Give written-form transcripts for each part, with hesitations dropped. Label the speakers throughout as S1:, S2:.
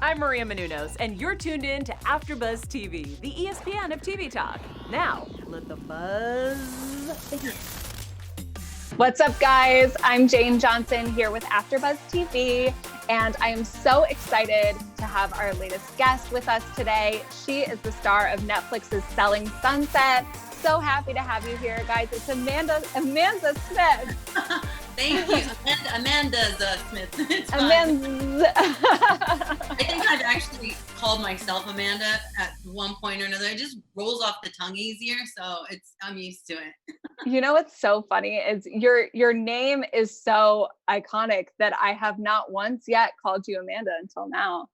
S1: I'm Maria Menounos, and you're tuned in to AfterBuzz TV, the ESPN of TV talk. Now, let the buzz begin.
S2: What's up, guys? I'm Jane Johnson here with AfterBuzz TV, and I am so excited to have our latest guest with us today. She is the star of Netflix's Selling Sunset. So happy to have you here, guys. It's Amanza Smith.
S3: Thank you, Amanza Smith. It's
S2: Amanza.
S3: I think I've actually called myself Amanda at one point or another. It just rolls off the tongue easier, so I'm used to it.
S2: You know what's so funny is your name is so iconic that I have not once yet called you Amanda until now.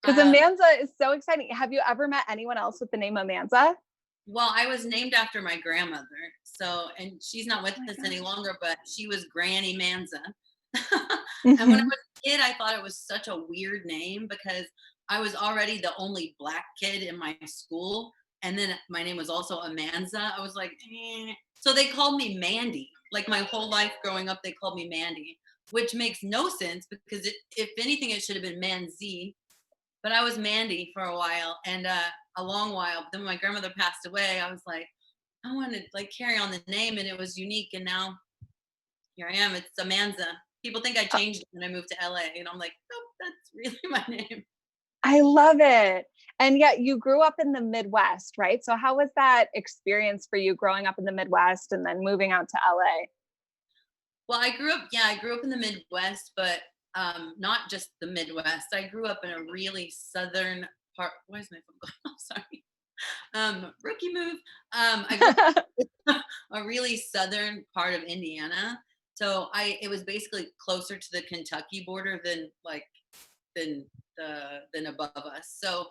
S2: Because Amanza is so exciting. Have you ever met anyone else with the name Amanza?
S3: Well, I was named after my grandmother, and she's not with us any longer, but she was Granny Manza. And when I was a kid, I thought it was such a weird name because I was already the only Black kid in my school. And then my name was also Amanza. I was like, eh. So they called me Mandy. Like my whole life growing up, they called me Mandy, which makes no sense because if anything, it should have been Manzi. But I was Mandy for a while and a long while. Then when my grandmother passed away, I was like, I want to like carry on the name, and it was unique. And now here I am. It's Amanza. People think I changed it when I moved to LA, and I'm like, nope, that's really my name.
S2: I love it. And yet you grew up in the Midwest, right? So how was that experience for you growing up in the Midwest and then moving out to LA?
S3: Well, I grew up in the Midwest, but not just the Midwest. I grew up in a really southern part. Where's my phone going? I'm sorry. Rookie move. I grew up in a really southern part of Indiana. So it was basically closer to the Kentucky border than above us. So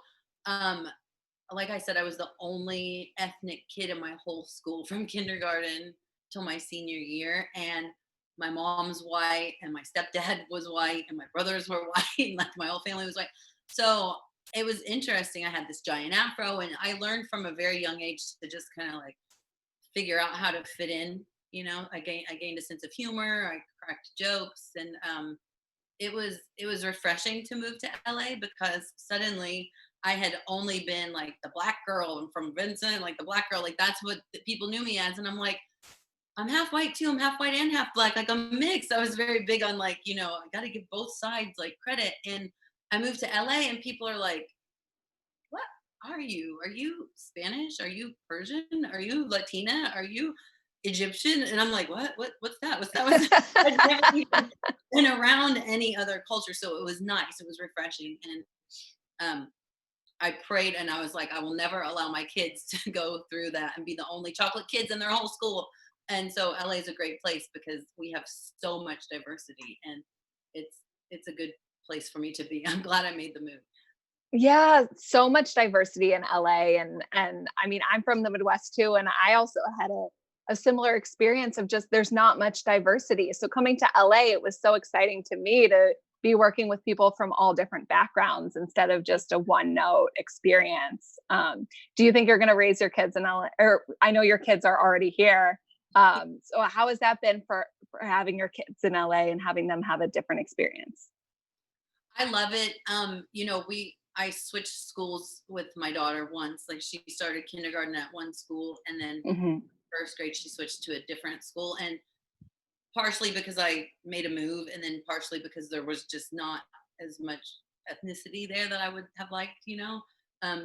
S3: like I said, I was the only ethnic kid in my whole school from kindergarten till my senior year. And my mom's white and my stepdad was white and my brothers were white and like my whole family was white. So it was interesting. I had this giant afro and I learned from a very young age to just kind of like figure out how to fit in. I gained a sense of humor. I cracked jokes, and it was refreshing to move to LA because suddenly I had only been like the Black girl from Vincennes, like the Black girl, like that's what people knew me as. And I'm like, I'm half white too. I'm half white and half Black. Like I'm mixed. I was very big on like, I got to give both sides like credit. And I moved to LA and people are like, what are you? Are you Spanish? Are you Persian? Are you Latina? Are you Egyptian? And I'm like, what's that? What's that? I'd never even been around any other culture. So it was nice. It was refreshing. And I prayed and I was like, I will never allow my kids to go through that and be the only chocolate kids in their whole school. And so LA is a great place because we have so much diversity and it's a good place for me to be. I'm glad I made the move.
S2: Yeah, so much diversity in LA. And I mean, I'm from the Midwest too. And I also had a similar experience of just, there's not much diversity. So coming to LA, it was so exciting to me to be working with people from all different backgrounds instead of just a one note experience. Do you think you're going to raise your kids in LA? Or I know your kids are already here. So how has that been for having your kids in LA and having them have a different experience?
S3: I love it. I switched schools with my daughter once. Like she started kindergarten at one school and then first grade she switched to a different school, and partially because I made a move and then partially because there was just not as much ethnicity there that I would have liked.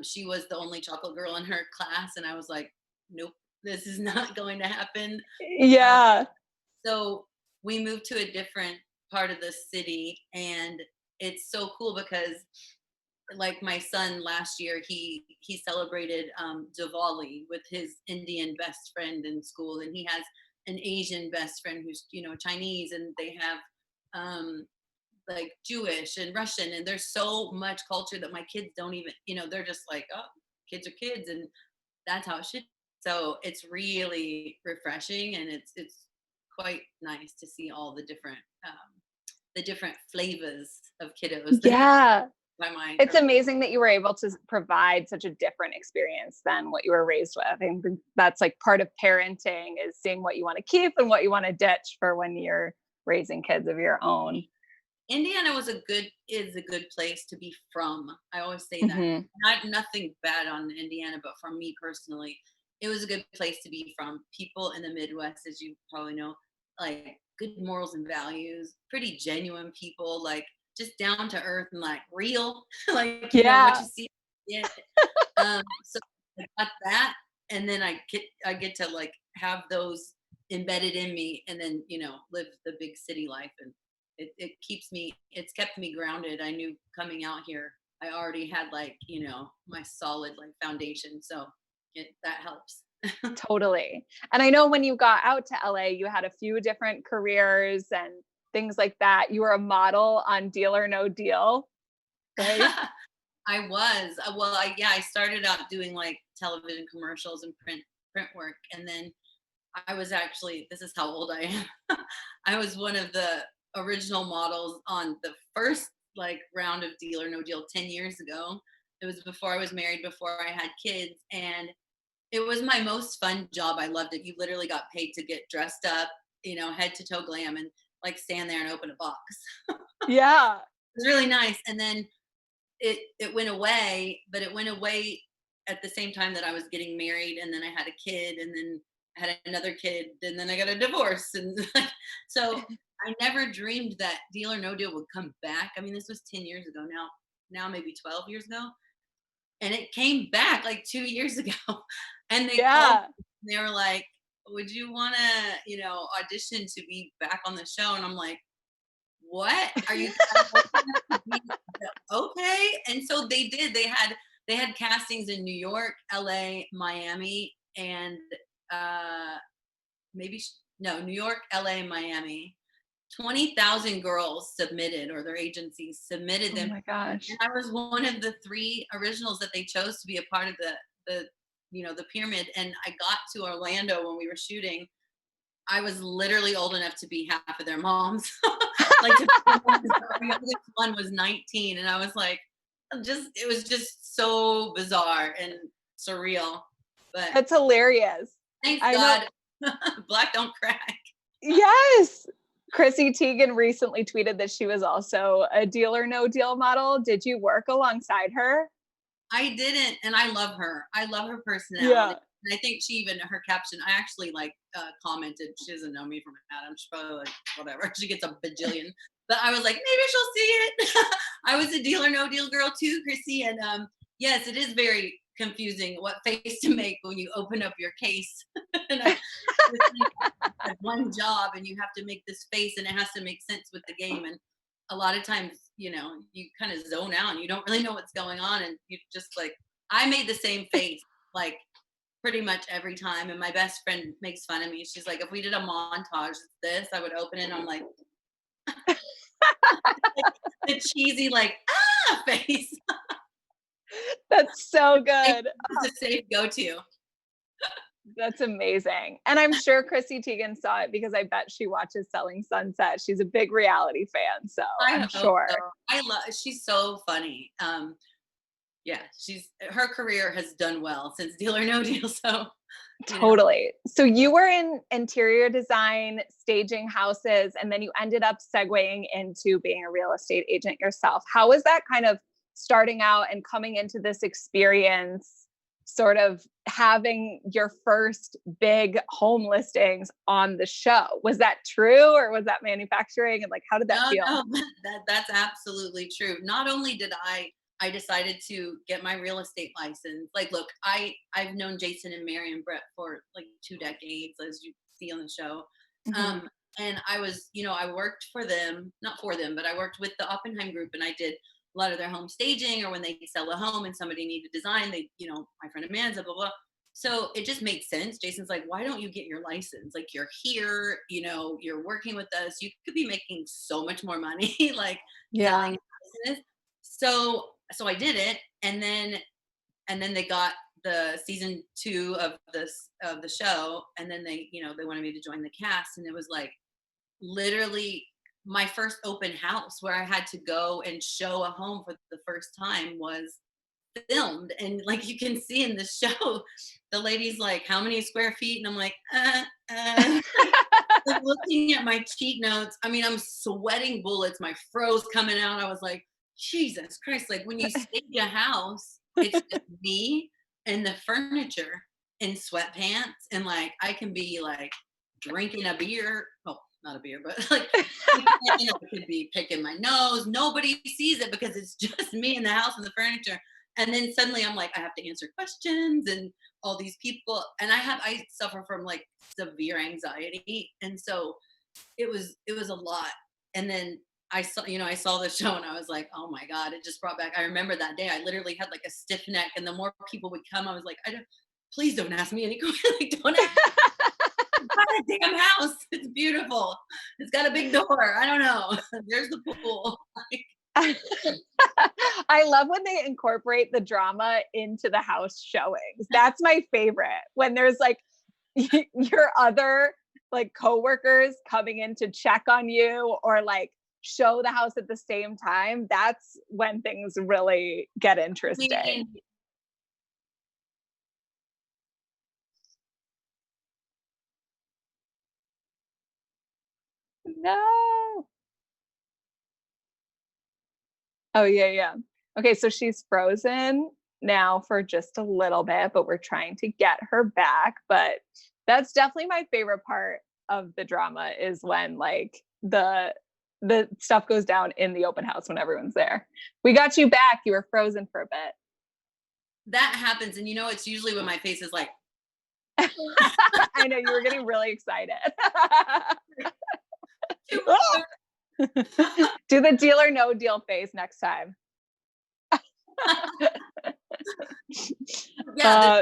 S3: She was the only chocolate girl in her class and I was like, nope, this is not going to happen.
S2: Yeah.
S3: So we moved to a different part of the city, and it's so cool because like my son last year, he celebrated Diwali with his Indian best friend in school, and he has an Asian best friend who's Chinese, and they have like Jewish and Russian, and there's so much culture that my kids don't even they're just like, oh, kids are kids, and that's how it should. So it's really refreshing, and it's quite nice to see all the different flavors of kiddos.
S2: Yeah.
S3: My mind.
S2: It's amazing that you were able to provide such a different experience than what you were raised with. I think that's like part of parenting is seeing what you want to keep and what you want to ditch for when you're raising kids of your own.
S3: Indiana is a good place to be from. I always say that.
S2: Hmm.
S3: Not nothing bad on Indiana, but for me personally, it was a good place to be from. People in the Midwest, as you probably know, like good morals and values, pretty genuine people, like just down to earth and like real, like what
S2: Yeah,
S3: you see. Yeah. So I got that, and then I get to like have those embedded in me, and then live the big city life, and it's kept me grounded. I knew coming out here I already had like my solid like foundation, so that helps.
S2: totally. And I know when you got out to LA, you had a few different careers and things like that. You were a model on Deal or No Deal, right?
S3: I was well I started out doing like television commercials and print work, and then I was actually, this is how old I am. I was one of the original models on the first like round of Deal or No Deal 10 years ago. It was before I was married, before I had kids, and it was my most fun job. I loved it. You literally got paid to get dressed up, head to toe glam, and like stand there and open a box.
S2: Yeah.
S3: It was really nice. And then it went away, but it went away at the same time that I was getting married, and then I had a kid, and then I had another kid, and then I got a divorce, and so I never dreamed that Deal or No Deal would come back. I mean, this was 10 years ago now maybe 12 years ago, and it came back like 2 years ago, and they called.
S2: Yeah.
S3: They were like, "Would you want to, audition to be back on the show?" And I'm like, what are you guys to be okay? And so they did. They had castings in New York, LA, Miami, and uh no, New York, LA, Miami. 20,000 girls submitted, or their agencies submitted
S2: Oh
S3: them,
S2: my gosh.
S3: and I was one of the 3 originals that they chose to be a part of the pyramid. And I got to Orlando when we were shooting. I was literally old enough to be half of their moms. Like the youngest one was 19, and I was like, it was just so bizarre and surreal. But
S2: That's hilarious.
S3: thanks
S2: I know.
S3: God, black don't crack.
S2: Yes. Chrissy Teigen recently tweeted that she was also a Deal or No Deal model. Did you work alongside her?
S3: I didn't, and I love her. I love her personality.
S2: Yeah.
S3: And I think she even, her caption, I actually like commented. She doesn't know me from Adam. She's probably like, whatever. She gets a bajillion. But I was like, maybe she'll see it. I was a Deal or No Deal girl too, Chrissy. And yes, it is very confusing what face to make when you open up your case. And had one job, and you have to make this face, and it has to make sense with the game. And a lot of times, you kind of zone out and you don't really know what's going on, and you just like, I made the same face like pretty much every time. And my best friend makes fun of me. She's like, if we did a montage, I would open it and I'm like, the cheesy like face.
S2: That's so good.
S3: It's a safe go-to.
S2: That's amazing. And I'm sure Chrissy Teigen saw it because I bet she watches Selling Sunset. She's a big reality fan, so
S3: I
S2: I'm
S3: hope
S2: sure.
S3: so. She's so funny. Yeah, her career has done well since Deal or No Deal. So
S2: Totally. So you were in interior design, staging houses, and then you ended up segueing into being a real estate agent yourself. How was that kind of starting out and coming into this experience, sort of having your first big home listings on the show? Was that true, or was that manufacturing? And like, how did that feel?
S3: No, that's absolutely true. Not only did I decided to get my real estate license. Like, look, I've known Jason and Mary and Brett for like 2 decades, as you see on the show.
S2: Mhm.
S3: And I was, I worked for them, not for them, but I worked with the Oppenheim Group, and I did a lot of their home staging, or when they sell a home and somebody needed design, my friend Amanza, blah, blah. So it just made sense. Jason's like, why don't you get your license? Like, you're here, you're working with us. You could be making so much more money, like
S2: Yeah.
S3: selling business. So I did it, and then they got the season 2 of the show, and then they wanted me to join the cast, and it was like literally my first open house where I had to go and show a home for the first time was filmed. And like, you can see in the show, the lady's like, how many square feet? And I'm like, like looking at my cheat notes. I mean, I'm sweating bullets. My fro's coming out. I was like, Jesus Christ. Like when you stage a house, it's just me and the furniture in sweatpants. And like I can be like drinking a beer. Oh, not a beer, but like I could be picking my nose. Nobody sees it because it's just me in the house and the furniture. And then suddenly I'm like, I have to answer questions and all these people. And I suffer from like severe anxiety. And so it was a lot. And then I saw the show and I was like, oh my God, it just brought back. I remember that day I literally had like a stiff neck. And the more people would come, I was like, please don't ask me any questions. Like, don't ask got a damn house. It's beautiful. It's got a big door. I don't know. There's the pool.
S2: I love when they incorporate the drama into the house showings. That's my favorite. When there's like your other like coworkers coming in to check on you or like show the house at the same time. That's when things really get interesting.
S3: I mean,
S2: No. Oh, yeah, yeah. Okay, so she's frozen now for just a little bit, but we're trying to get her back. But that's definitely my favorite part of the drama is when like the stuff goes down in the open house when everyone's there. We got you back. You were frozen for a bit.
S3: that happens. And it's usually when my face is like,
S2: I know you were getting really excited. Do the deal or no deal face next time.
S3: yeah.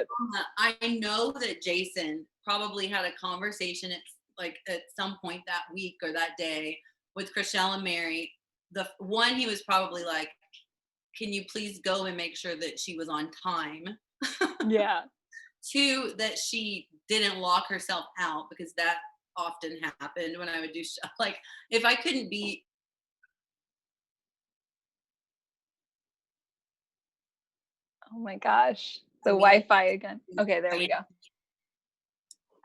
S3: I know that Jason probably had a conversation at some point that week or that day with Chriselle and Mary. The one, he was probably like, can you please go and make sure that she was on time?
S2: Yeah.
S3: Two, that she didn't lock herself out, because that often happened when I would do like if I couldn't be.
S2: Oh my gosh. The
S3: I mean,
S2: Wi-Fi again. Okay, there we go.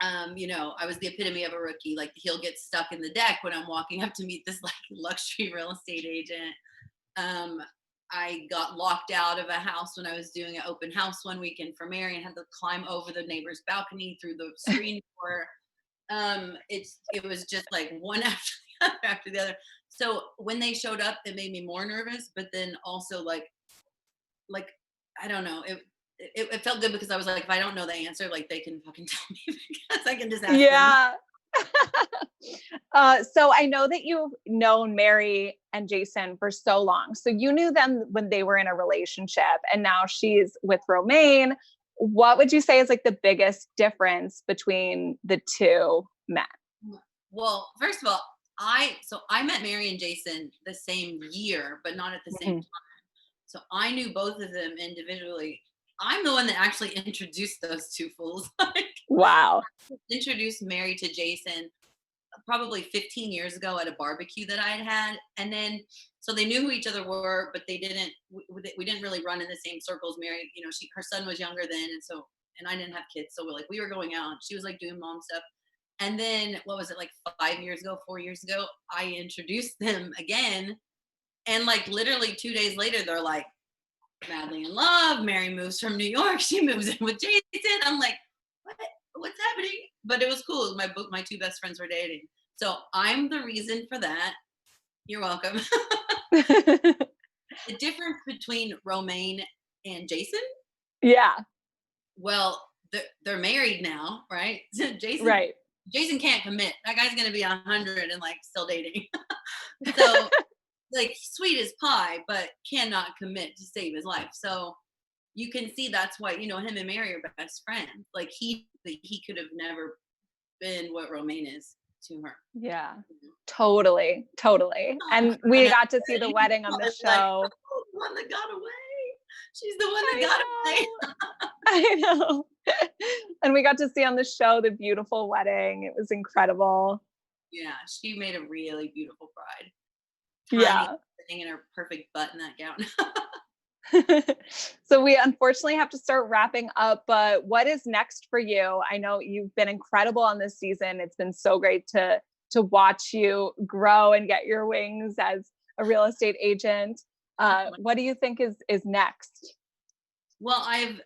S3: I was the epitome of a rookie. Like he'll get stuck in the deck when I'm walking up to meet this like luxury real estate agent. I got locked out of a house when I was doing an open house one weekend for Mary and had to climb over the neighbor's balcony through the screen door. It was just like one after the other. So when they showed up, it made me more nervous, but then also like I don't know. It felt good because I was like, if I don't know the answer, like they can fucking tell me because I can just ask them.
S2: Yeah. So I know that you've known Mary and Jason for so long. So you knew them when they were in a relationship and now she's with Romaine. What would you say is like the biggest difference between the two men?
S3: Well, first of all, I met Mary and Jason the same year, but not at the same time. So I knew both of them individually. I'm the one that actually introduced those two fools.
S2: Wow.
S3: Introduced Mary to Jason probably 15 years ago at a barbecue that I had. And then, so they knew who each other were, but we didn't really run in the same circles. Mary, her son was younger then. And I didn't have kids. So we were going out. She was like doing mom stuff. And then what was it, like 4 years ago, I introduced them again. And like literally 2 days later, they're like madly in love. Mary moves from New York. She moves in with Jason. I'm like, what's happening? But it was cool. My two best friends were dating. So I'm the reason for that. You're welcome. The difference between Romaine and Jason?
S2: Yeah.
S3: Well, they're married now, right? Jason,
S2: right.
S3: Jason can't commit. That guy's going to be 100 and like still dating. So like sweet as pie, but cannot commit to save his life. So you can see that's why, him and Mary are best friends. Like he could have never been what Romaine is to her.
S2: Yeah, totally. And we got to see the wedding on the show.
S3: Like, oh, the one that got away. She's the one that got away.
S2: I know. And we got to see on the show the beautiful wedding. It was incredible.
S3: Yeah, she made a really beautiful bride.
S2: Yeah.
S3: Sitting in her perfect butt in that gown.
S2: So we unfortunately have to start wrapping up, but what is next for you? I know you've been incredible on this season. It's been so great to watch you grow and get your wings as a real estate agent. What do you think is next?
S3: Well, I'm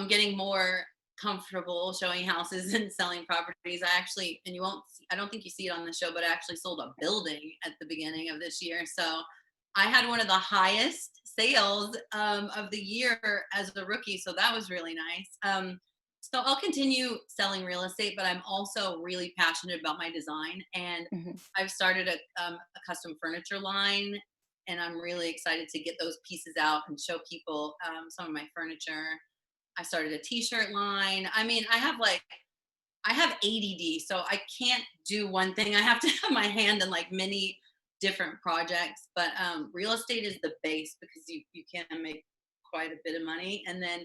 S3: getting more comfortable showing houses and selling properties. I actually, and you won't, I don't think you see it on the show, but I actually sold a building at the beginning of this year. So I had one of the highest sales of the year as a rookie. So that was really nice. So I'll continue selling real estate, but I'm also really passionate about my design. And
S2: Mhm.
S3: I've started a custom furniture line, and I'm really excited to get those pieces out and show people some of my furniture. I started a t-shirt line. I mean, I have ADD, so I can't do one thing. I have to have my hand in like many different projects. But real estate is the base because you can make quite a bit of money, and then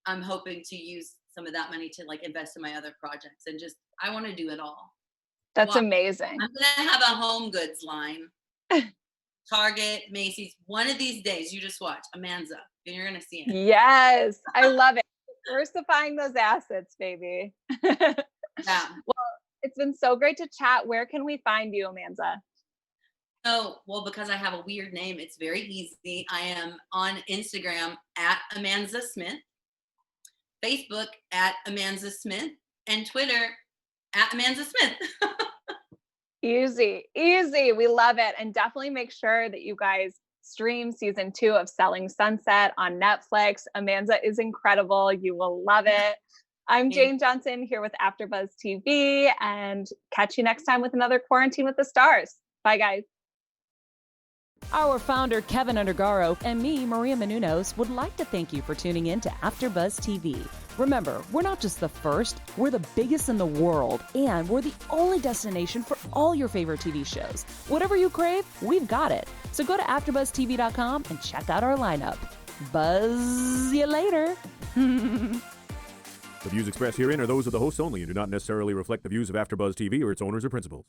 S3: I'm hoping to use some of that money to like invest in my other projects and just I want to do it all.
S2: That's
S3: Well,
S2: amazing.
S3: I'm gonna have a home goods line. Target, Macy's. One of these days, you just watch Amanza, and you're gonna see it.
S2: Yes, I love it. Diversifying those assets, baby.
S3: Yeah.
S2: Well, it's been so great to chat. Where can we find you, Amanza?
S3: So, well, because I have a weird name, it's very easy. I am on Instagram at Amanza Smith, Facebook at Amanza Smith, and Twitter at Amanza Smith.
S2: Easy, easy. We love it. And definitely make sure that you guys stream season 2 of Selling Sunset on Netflix. Amanza is incredible. You will love it. I'm Jane Johnson here with AfterBuzz TV, and catch you next time with another Quarantine with the Stars. Bye, guys.
S1: Our founder, Kevin Undergaro, and me, Maria Menounos, would like to thank you for tuning in to AfterBuzz TV. Remember, we're not just the first, we're the biggest in the world, and we're the only destination for all your favorite TV shows. Whatever you crave, we've got it. So go to AfterBuzzTV.com and check out our lineup. Buzz you later.
S4: The views expressed herein are those of the hosts only and do not necessarily reflect the views of AfterBuzz TV or its owners or principals.